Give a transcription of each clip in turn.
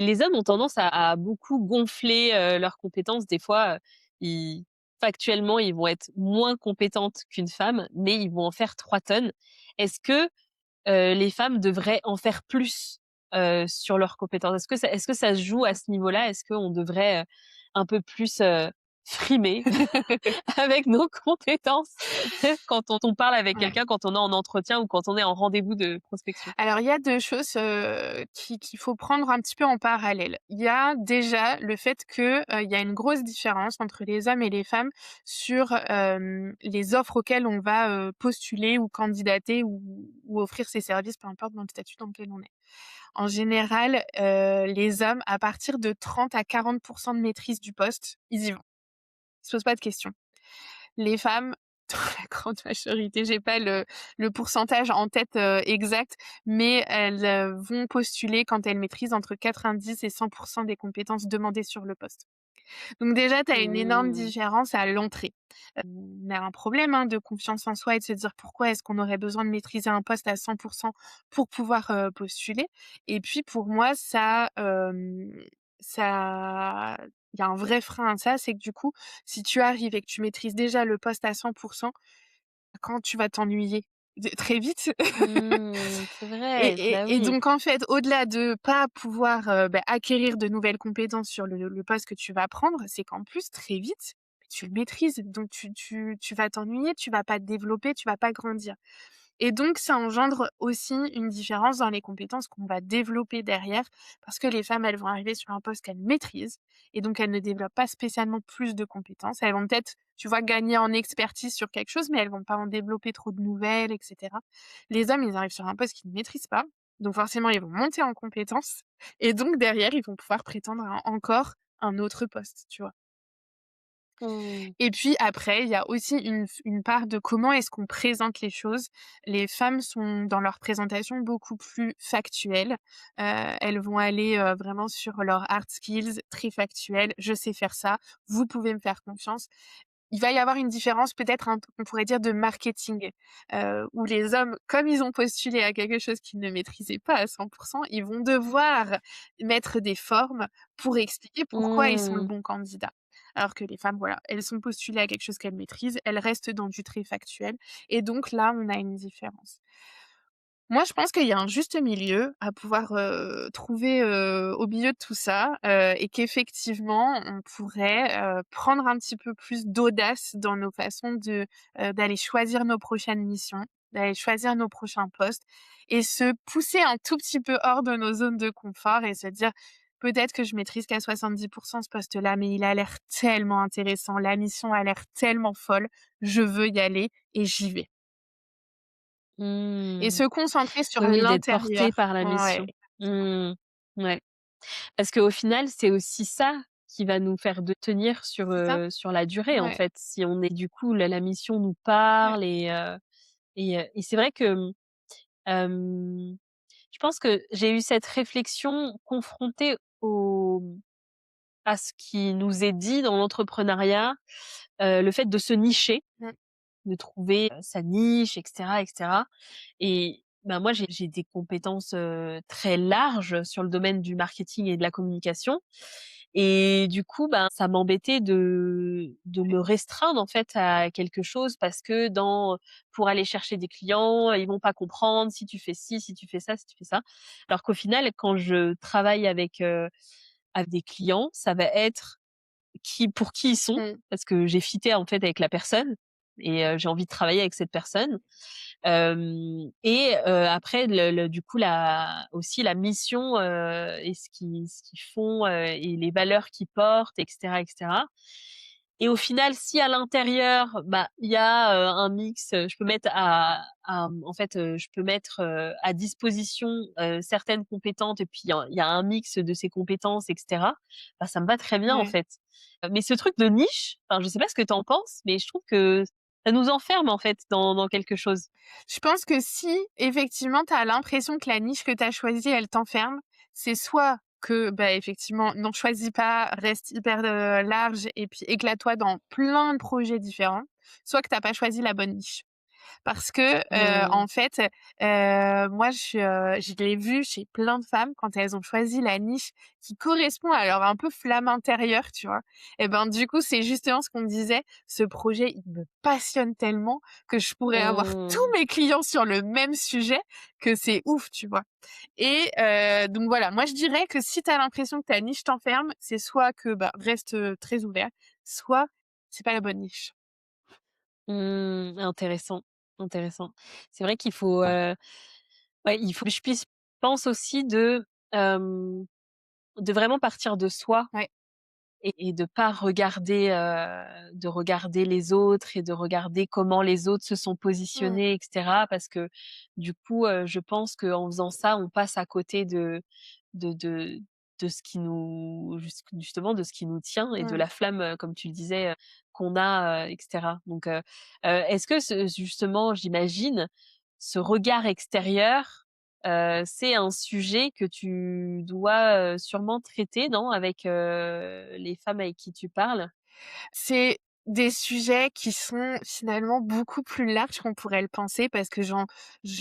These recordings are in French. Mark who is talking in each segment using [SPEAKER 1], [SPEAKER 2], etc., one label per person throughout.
[SPEAKER 1] Les hommes ont tendance à beaucoup gonfler, leurs compétences. Des fois, ils factuellement, ils vont être moins compétentes qu'une femme, mais ils vont en faire 3 tonnes. Est-ce que, les femmes devraient en faire plus, sur leurs compétences? Est-ce que ça se joue à ce niveau-là? Est-ce qu'on devrait, un peu plus, frimer avec nos compétences quand on parle avec
[SPEAKER 2] Ouais.
[SPEAKER 1] quelqu'un, quand on est en entretien ou quand on est en rendez-vous de prospection?
[SPEAKER 2] Alors il y a 2 choses, qu'il faut prendre un petit peu en parallèle. Il y a déjà le fait que, il y a une grosse différence entre les hommes et les femmes sur, les offres auxquelles on va, postuler ou candidater ou offrir ses services, peu importe dans le statut dans lequel on est. En général, les hommes, à partir de 30 à 40 de maîtrise du poste, ils y vont. Ils se posent pas de questions. Les femmes, dans la grande majorité, j'ai pas le pourcentage en tête, exact, mais elles, vont postuler quand elles maîtrisent entre 90 et 100 des compétences demandées sur le poste. Donc déjà, tu as une énorme
[SPEAKER 1] Mmh.
[SPEAKER 2] différence à l'entrée. On a un problème, hein, de confiance en soi et de se dire: «Pourquoi est-ce qu'on aurait besoin de maîtriser un poste à 100 pour pouvoir, postuler?» Et puis pour moi, ça il y a un vrai frein à ça, c'est que du coup, si tu arrives et que tu maîtrises déjà le poste à 100, quand tu vas t'ennuyer? Très vite.
[SPEAKER 1] Mmh, c'est
[SPEAKER 2] Et
[SPEAKER 1] vrai, bah
[SPEAKER 2] et et
[SPEAKER 1] oui.
[SPEAKER 2] donc en fait, au-delà de pas pouvoir, acquérir de nouvelles compétences sur le poste que tu vas prendre, c'est qu'en plus très vite, tu le maîtrises, donc tu vas t'ennuyer, tu vas pas te développer, tu vas pas grandir. Et donc ça engendre aussi une différence dans les compétences qu'on va développer derrière, parce que les femmes, elles vont arriver sur un poste qu'elles maîtrisent et donc elles ne développent pas spécialement plus de compétences. Elles vont peut-être, tu vois, gagner en expertise sur quelque chose, mais elles vont pas en développer trop de nouvelles et cetera. Les hommes, ils arrivent sur un poste qu'ils ne maîtrisent pas, donc forcément, ils vont monter en compétences et donc derrière, ils vont pouvoir prétendre à encore un autre poste, tu vois?
[SPEAKER 1] Mmh.
[SPEAKER 2] Et puis après, il y a aussi une part de comment est-ce qu'on présente les choses. Les femmes sont dans leur présentation beaucoup plus factuelles. Elles vont aller, vraiment sur leurs hard skills, très factuelles: «Je sais faire ça, vous pouvez me faire confiance». Il va y avoir une différence peut-être on pourrait dire de marketing, où les hommes, comme ils ont postulé à quelque chose qu'ils ne maîtrisaient pas à 100, ils vont devoir mettre des formes pour expliquer pourquoi ils sont le
[SPEAKER 1] Mmh.
[SPEAKER 2] bon candidat. Alors que les femmes, voilà, elles sont postulées à quelque chose qu'elles maîtrisent, elles restent dans du très factuel et donc là, on a une différence. Moi, je pense qu'il y a un juste milieu à pouvoir, trouver, au milieu de tout ça, et qu'effectivement, on pourrait, prendre un petit peu plus d'audace dans nos façons d'aller choisir nos prochaines missions, d'aller choisir nos prochains postes et se pousser un tout petit peu hors de nos zones de confort et se dire: «Peut-être que je maîtrise qu'à 70 ce poste-là, mais il a l'air tellement intéressant, la mission a l'air tellement folle, je veux y aller et j'y vais». Et
[SPEAKER 1] Mmh.
[SPEAKER 2] se concentrer sur
[SPEAKER 1] Oui, oui, d'être
[SPEAKER 2] l'intérieur.
[SPEAKER 1] porté par la
[SPEAKER 2] Ouais,
[SPEAKER 1] mission.
[SPEAKER 2] exactement.
[SPEAKER 1] Mmh. Ouais. Parce qu'au final, c'est aussi ça qui va nous faire de tenir
[SPEAKER 2] C'est ça?
[SPEAKER 1] sur la durée, en
[SPEAKER 2] Ouais,
[SPEAKER 1] fait. Si on est du coup, la mission nous
[SPEAKER 2] ouais.
[SPEAKER 1] parle et c'est vrai que, je pense que j'ai eu cette réflexion confrontée à ce qui nous est dit dans l'entrepreneuriat, le fait de se nicher,
[SPEAKER 2] Mmh.
[SPEAKER 1] de trouver, sa niche et cetera et cetera. Et bah, moi, j'ai des compétences, très larges sur le domaine du marketing et de la communication et du coup, ben, ça m'embêtait de me restreindre, en fait, à quelque chose parce que pour aller chercher des clients, ils vont pas comprendre si tu fais ci, si tu fais ça, si tu fais ça. Alors qu'au final, quand je travaille avec des clients, ça va être pour qui ils sont,
[SPEAKER 2] Mmh.
[SPEAKER 1] parce que j'ai fité, en fait, avec la personne et j'ai envie de travailler avec cette personne. Après du coup la mission, et ce qu'ils font, et les valeurs qu'ils portent et cetera et cetera. Et au final, si à l'intérieur, bah, il y a, un mix, je peux mettre en fait, je peux mettre, à disposition, certaines compétences et puis il y a un mix de ces compétences et cetera, bah, ça me va très bien en
[SPEAKER 2] Ouais.
[SPEAKER 1] fait. Mais ce truc de niche, enfin, je sais pas ce que tu en penses, mais je trouve que ça nous enferme en fait dans quelque chose.
[SPEAKER 2] Je pense que si effectivement tu as l'impression que la niche que tu as choisie, elle t'enferme, c'est soit que, bah, effectivement, n'en choisis pas, reste hyper, large et puis éclate-toi dans plein de projets différents, soit que tu as pas choisi la bonne niche. Parce que,
[SPEAKER 1] Mmh.
[SPEAKER 2] en fait, moi je l'ai vu chez plein de femmes quand elles ont choisi la niche qui correspond à leur un peu flamme intérieure, tu vois? Et ben, du coup, c'est justement ce qu'on me disait: «Ce projet, il me passionne tellement que je pourrais avoir tous
[SPEAKER 1] Mmh.
[SPEAKER 2] mes clients sur le même sujet, que c'est ouf», tu vois? Et donc voilà, moi je dirais que si tu as l'impression que ta niche t'enferme, c'est soit que, bah, reste, très ouvert, soit c'est pas la bonne niche.
[SPEAKER 1] Mmh. Intéressant, intéressant. C'est vrai qu'il faut, ouais, il faut que je puisse pense aussi de vraiment partir de soi
[SPEAKER 2] Ouais.
[SPEAKER 1] et de regarder les autres et de regarder comment les autres se sont
[SPEAKER 2] Mmh.
[SPEAKER 1] positionnés et cetera. Parce que du coup, je pense qu'en faisant ça, on passe à côté de de de ce qui nous justement de ce qui nous tient et de
[SPEAKER 2] Mmh.
[SPEAKER 1] la flamme, comme tu le disais, qu'on a, et cetera. Donc, est-ce que justement, j'imagine, ce regard extérieur, c'est un sujet que tu dois, sûrement traiter, non? Avec, les femmes avec qui tu parles?
[SPEAKER 2] C'est des sujets qui sont finalement beaucoup plus larges qu'on pourrait le penser parce que je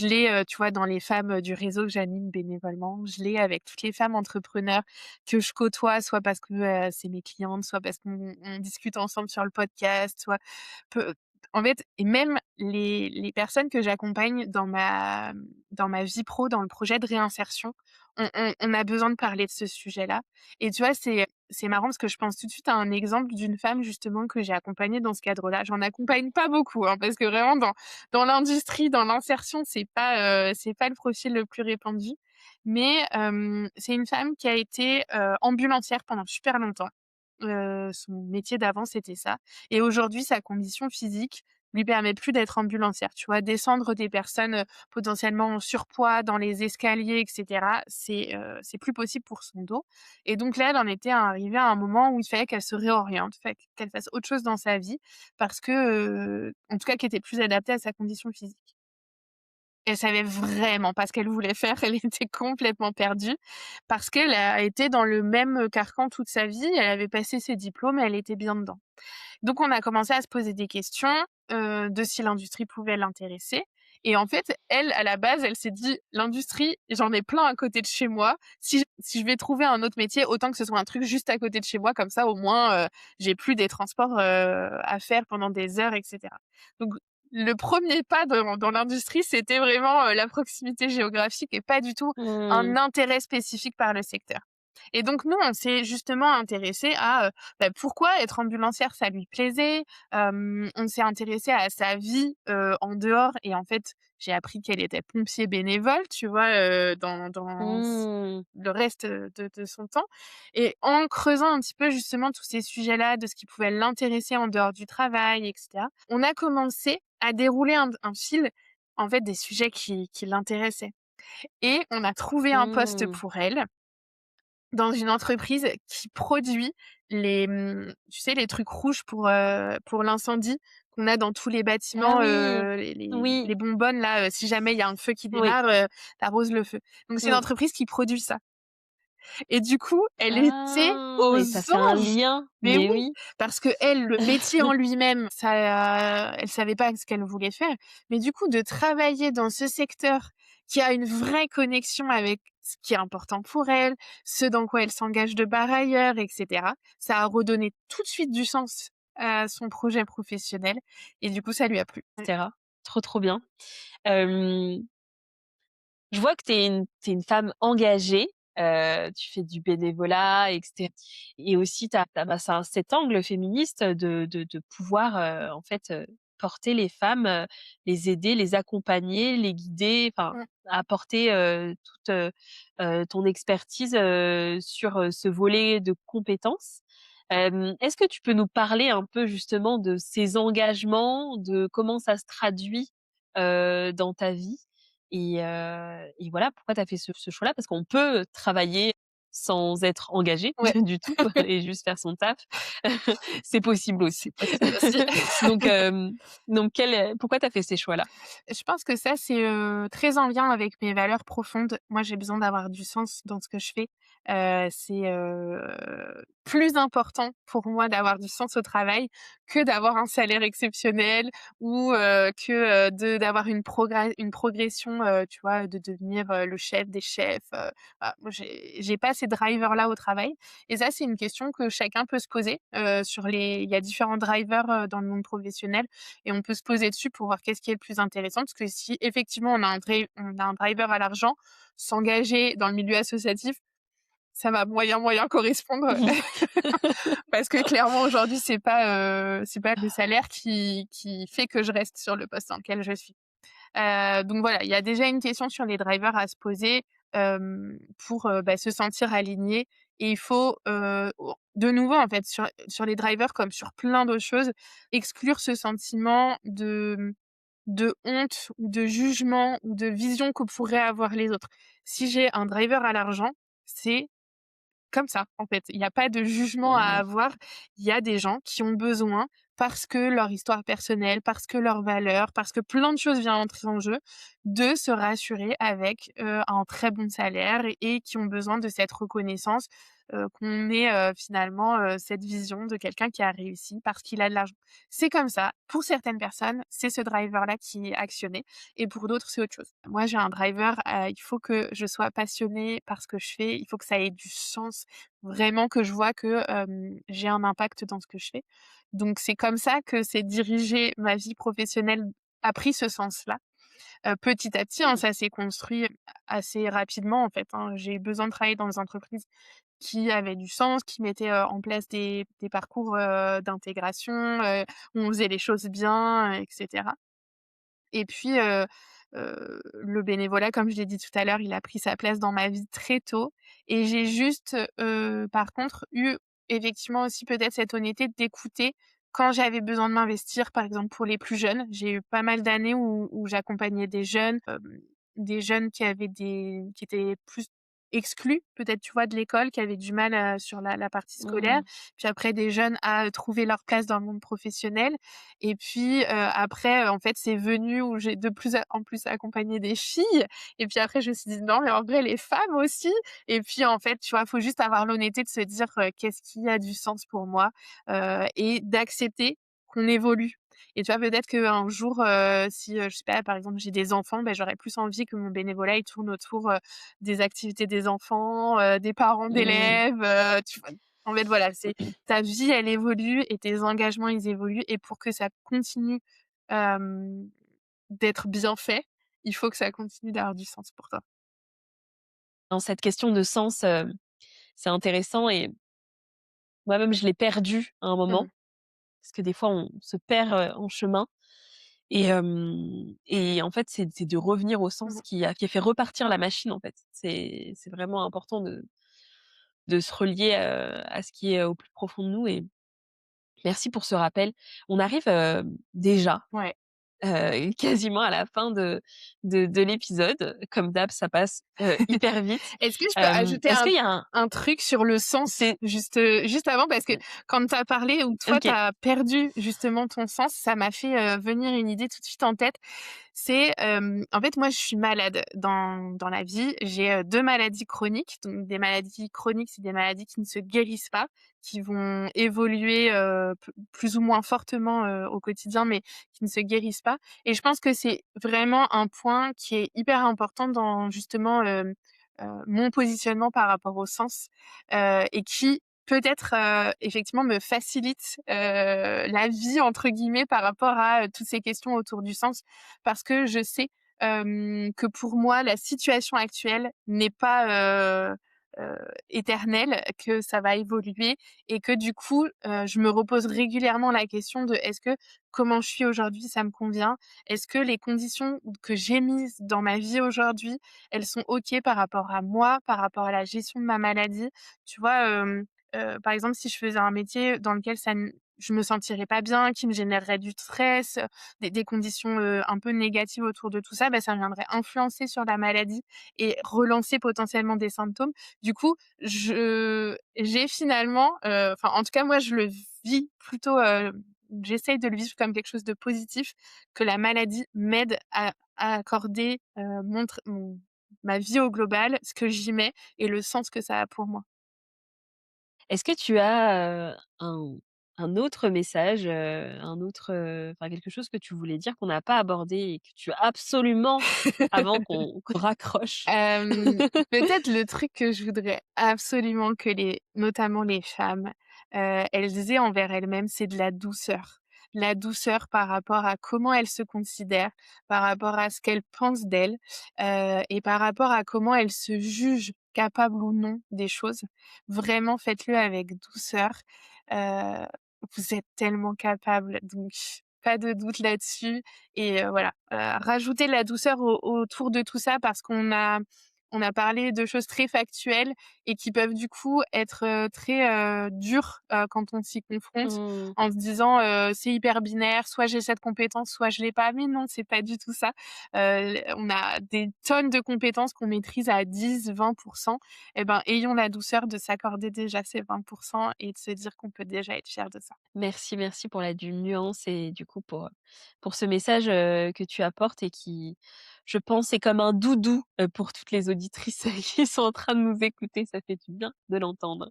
[SPEAKER 2] l'ai, tu vois, dans les femmes, du réseau que j'anime bénévolement. Je l'ai avec toutes les femmes entrepreneurs que je côtoie, soit parce que, c'est mes clientes, soit parce qu'on discute ensemble sur le podcast, soit peu en fait et même les personnes que j'accompagne dans ma vie pro, dans le projet de réinsertion, on a besoin de parler de ce sujet-là et tu vois, c'est marrant parce que je pense tout de suite à un exemple d'une femme justement que j'ai accompagnée dans ce cadre-là. J'en accompagne pas beaucoup, hein, parce que vraiment dans l'industrie, dans l'insertion, c'est pas le profil le plus répandu. Mais, c'est une femme qui a été, ambulancière pendant super longtemps. Son métier d'avant, c'était ça et aujourd'hui, sa condition physique lui permet plus d'être ambulancière, tu vois? Descendre des personnes, potentiellement en surpoids dans les escaliers et cetera, c'est plus possible pour son dos et donc là, elle en était arrivée à un moment où il fallait qu'elle se réoriente, fait qu'elle fasse autre chose dans sa vie parce que, en tout cas, qui était plus adaptée à sa condition physique. Elle savait vraiment pas ce qu'elle voulait faire, elle était complètement perdue parce qu'elle a été dans le même, carcan toute sa vie. Elle avait passé ses diplômes et elle était bien dedans. Donc on a commencé à se poser des questions, de si l'industrie pouvait l'intéresser et en fait, elle, à la base, elle s'est dit: «L'industrie, j'en ai plein à côté de chez moi. Si je vais trouver un autre métier, autant que ce soit un truc juste à côté de chez moi, comme ça au moins, j'ai plus des transports, à faire pendant des heures et cetera». Donc le premier pas dans l'industrie, c'était vraiment, la proximité géographique et pas du tout un
[SPEAKER 1] Mmh.
[SPEAKER 2] intérêt spécifique par le secteur. Et donc nous, on s'est justement intéressés à, bah, pourquoi être ambulancière, ça lui plaisait. On s'est intéressé à sa vie, en dehors et en fait, j'ai appris qu'elle était pompier bénévole, tu vois? Dans
[SPEAKER 1] Mmh.
[SPEAKER 2] le reste, de son temps et en creusant un petit peu justement tous ces sujets-là, de ce qui pouvait l'intéresser en dehors du travail et cetera, on a commencé à dérouler un fil, en fait, des sujets qui l'intéressaient et on a trouvé un poste
[SPEAKER 1] Mmh.
[SPEAKER 2] pour elle dans une entreprise qui produit tu sais, les trucs rouges pour l'incendie qu'on a dans tous les
[SPEAKER 1] Ah
[SPEAKER 2] bâtiments,
[SPEAKER 1] oui!
[SPEAKER 2] les
[SPEAKER 1] Oui,
[SPEAKER 2] bonbonnes là, si jamais il y a un feu qui
[SPEAKER 1] oui.
[SPEAKER 2] démarre, tu le feu. Donc c'est une
[SPEAKER 1] Mmh.
[SPEAKER 2] entreprise qui produit ça et du coup, elle était
[SPEAKER 1] Ah!
[SPEAKER 2] aux
[SPEAKER 1] Et ça fait un
[SPEAKER 2] anges!
[SPEAKER 1] lien.
[SPEAKER 2] Mais
[SPEAKER 1] Mais
[SPEAKER 2] oui,
[SPEAKER 1] oui.
[SPEAKER 2] parce qu'elle, le métier en lui-même, ça elle savait pas ce qu'elle voulait faire. Mais du coup, de travailler dans ce secteur qui a une vraie connexion avec ce qui est important pour elle, ce dans quoi elle s'engage de part ailleurs et cetera, ça a redonné tout de suite du sens à son projet professionnel et du coup, ça lui a plu.
[SPEAKER 1] Et cetera. Trop, trop bien. Hem Je vois que tu es une femme engagée, tu fais du bénévolat et cetera et aussi tu as bah, ça cet angle féministe de pouvoir, en fait, porter les femmes, les aider, les accompagner, les guider, enfin
[SPEAKER 2] Mmh.
[SPEAKER 1] apporter, toute, ton expertise, sur, ce volet de compétences. Est-ce que tu peux nous parler un peu justement de ces engagements, de comment ça se traduit, dans ta vie? Et voilà, pourquoi tu as fait ce choix-là? Parce qu'on peut travailler sans être engagé
[SPEAKER 2] Ouais,
[SPEAKER 1] du tout et juste faire son taf, c'est possible aussi.
[SPEAKER 2] c'est possible aussi.
[SPEAKER 1] Donc pourquoi tu as fait ces choix-là?
[SPEAKER 2] Je pense que ça, c'est, très en lien avec mes valeurs profondes. Moi, j'ai besoin d'avoir du sens dans ce que je fais. C'est, plus important pour moi d'avoir du sens au travail que d'avoir un salaire exceptionnel ou, de d'avoir une progression, tu vois? De devenir, le chef des chefs, voilà. Moi, j'ai pas ces drivers-là au travail et ça, c'est une question que chacun peut se poser, il y a différents drivers, dans le monde professionnel et on peut se poser dessus pour voir qu'est-ce qui est le plus intéressant. Parce que si effectivement on a un driver à l'argent, s'engager dans le milieu associatif, ça va moyen correspondre parce que clairement aujourd'hui c'est pas le salaire qui fait que je reste sur le poste dans lequel je suis. Donc voilà, il y a déjà une question sur les drivers à se poser, pour, bah, se sentir aligné et il faut, de nouveau en fait sur les drivers comme sur plein d'autres choses, exclure ce sentiment de honte ou de jugement ou de vision que pourraient avoir les autres. Si j'ai un driver à l'argent, c'est comme ça, en fait. Il y a pas de jugement à
[SPEAKER 1] Mmh.
[SPEAKER 2] avoir. Il y a des gens qui ont besoin, parce que leur histoire personnelle, parce que leurs valeurs, parce que plein de choses viennent entrer en jeu, de se rassurer avec, un très bon salaire et qui ont besoin de cette reconnaissance, qu'on ait, finalement, cette vision de quelqu'un qui a réussi parce qu'il a de l'argent. C'est comme ça. Pour certaines personnes, c'est ce driver-là qui est actionné et pour d'autres, c'est autre chose. Moi, j'ai un driver, il faut que je sois passionnée par ce que je fais, il faut que ça ait du sens, vraiment que je vois que, j'ai un impact dans ce que je fais. Donc c'est comme ça que s'est dirigée ma vie professionnelle a pris ce sens-là. Petit à petit, hein, ça s'est construit assez rapidement, en fait, hein. J'ai eu besoin de travailler dans des entreprises qui avaient du sens, qui mettaient, en place des parcours, d'intégration, où on faisait les choses bien, et cetera. Et puis, le bénévolat, comme je l'ai dit tout à l'heure, il a pris sa place dans ma vie très tôt et j'ai juste, par contre, eu effectivement aussi peut-être cette honnêteté d'écouter quand j'avais besoin de m'investir, par exemple pour les plus jeunes. J'ai eu pas mal d'années où j'accompagnais des jeunes qui étaient plus exclus, peut-être, tu vois, de l'école, qui avaient du mal, sur la partie scolaire.
[SPEAKER 1] Mmh.
[SPEAKER 2] Puis après des jeunes à trouver leur place dans le monde professionnel et puis, après, en fait, c'est venu où j'ai de plus en plus accompagné des filles et puis après je me suis dit: «Non, mais en vrai les femmes aussi» et puis en fait, tu vois, faut juste avoir l'honnêteté de se dire, «Qu'est-ce qui a du sens pour moi?» Et d'accepter qu'on évolue et tu vois, peut-être qu'un jour, si, je sais pas, par exemple, j'ai des enfants, bah, j'aurais plus envie que mon bénévolat, il tourne autour, des activités des enfants, des parents
[SPEAKER 1] Mmh.
[SPEAKER 2] d'élèves, tu vois? En fait, voilà, c'est ta vie, elle évolue et tes engagements, ils évoluent et pour que ça continue, hem, d'être bien fait, il faut que ça continue d'avoir du sens pour toi.
[SPEAKER 1] Dans cette question de sens, c'est intéressant et moi-même je l'ai perdu à un moment,
[SPEAKER 2] Mmh.
[SPEAKER 1] parce que des fois on se perd, en chemin et en fait c'est de revenir au sens
[SPEAKER 2] Mmh.
[SPEAKER 1] qui a fait repartir la machine en fait. C'est vraiment important de se relier, à ce qui est au plus profond de nous et merci pour ce rappel. On arrive, déjà,
[SPEAKER 2] Ouais.
[SPEAKER 1] quasiment à la fin de l'épisode. Comme d'hab, ça passe, hyper vite.
[SPEAKER 2] Est-ce que je peux ajouter
[SPEAKER 1] Est-ce qu'il y a un
[SPEAKER 2] un truc sur le sens
[SPEAKER 1] c'est
[SPEAKER 2] juste avant? Parce que quand tu as parlé où toi tu
[SPEAKER 1] OK.
[SPEAKER 2] as perdu justement ton sens, ça m'a fait, venir une idée tout de suite en tête. C'est, en fait, moi, je suis malade dans la vie. J'ai, 2 maladies chroniques. Donc des maladies chroniques, c'est des maladies qui ne se guérissent pas, qui vont évoluer, plus ou moins fortement, au quotidien, mais qui ne se guérissent pas et je pense que c'est vraiment un point qui est hyper important dans justement, mon positionnement par rapport au sens, et qui peut-être, effectivement me facilite, «la vie» entre guillemets par rapport à, toutes ces questions autour du sens. Parce que je sais, que pour moi la situation actuelle n'est pas, éternelle, que ça va évoluer et que du coup, je me repose régulièrement la question de: «Est-ce que comment je suis aujourd'hui, ça me convient? Est-ce que les conditions que j'ai mises dans ma vie aujourd'hui, elles sont OK par rapport à moi, par rapport à la gestion de ma maladie?» Tu vois, par exemple, si je faisais un métier dans lequel ça je me sentirais pas bien, qui me générerait du stress, des conditions, un peu négatives autour de tout ça, bah, ça viendrait influencer sur la maladie et relancer potentiellement des symptômes. Du coup, j'ai finalement, enfin, en tout cas, moi, je le vis plutôt, j'essaye de le vivre comme quelque chose de positif, que la maladie m'aide à accorder, ma vie au global, ce que j'y mets et le sens que ça a pour moi.
[SPEAKER 1] Est-ce que tu as, un autre message, un autre, enfin quelque chose que tu voulais dire qu'on n'a pas abordé et que tu as absolument avant qu'on raccroche?
[SPEAKER 2] Hem, Peut-être le truc que je voudrais absolument que notamment les femmes, elles aient envers elles-mêmes, c'est de la douceur. La douceur par rapport à comment elles se considèrent, par rapport à ce qu'elles pensent d'elles, et par rapport à comment elles se jugent capables ou non des choses. Vraiment, faites-le avec douceur. Heu, Vous êtes tellement capables, donc pas de doute là-dessus. Et voilà, rajouter de la douceur autour de tout ça parce qu'on a parlé de choses très factuelles et qui peuvent du coup être, très, dures, quand on s'y confronte
[SPEAKER 1] Mmh.
[SPEAKER 2] en se disant, «C'est hyper binaire, soit j'ai cette compétence, soit je l'ai pas». Mais non, c'est pas du tout ça. On a des tonnes de compétences qu'on maîtrise à 10-20. Et ben, ayons la douceur de s'accorder déjà ces 20 et de se dire qu'on peut déjà être fier de ça.
[SPEAKER 1] Merci, merci pour la du nuance et du coup pour ce message, que tu apportes et qui, je pense, est comme un doudou, pour toutes les auditrices qui sont en train de nous écouter. Ça fait du bien de l'entendre.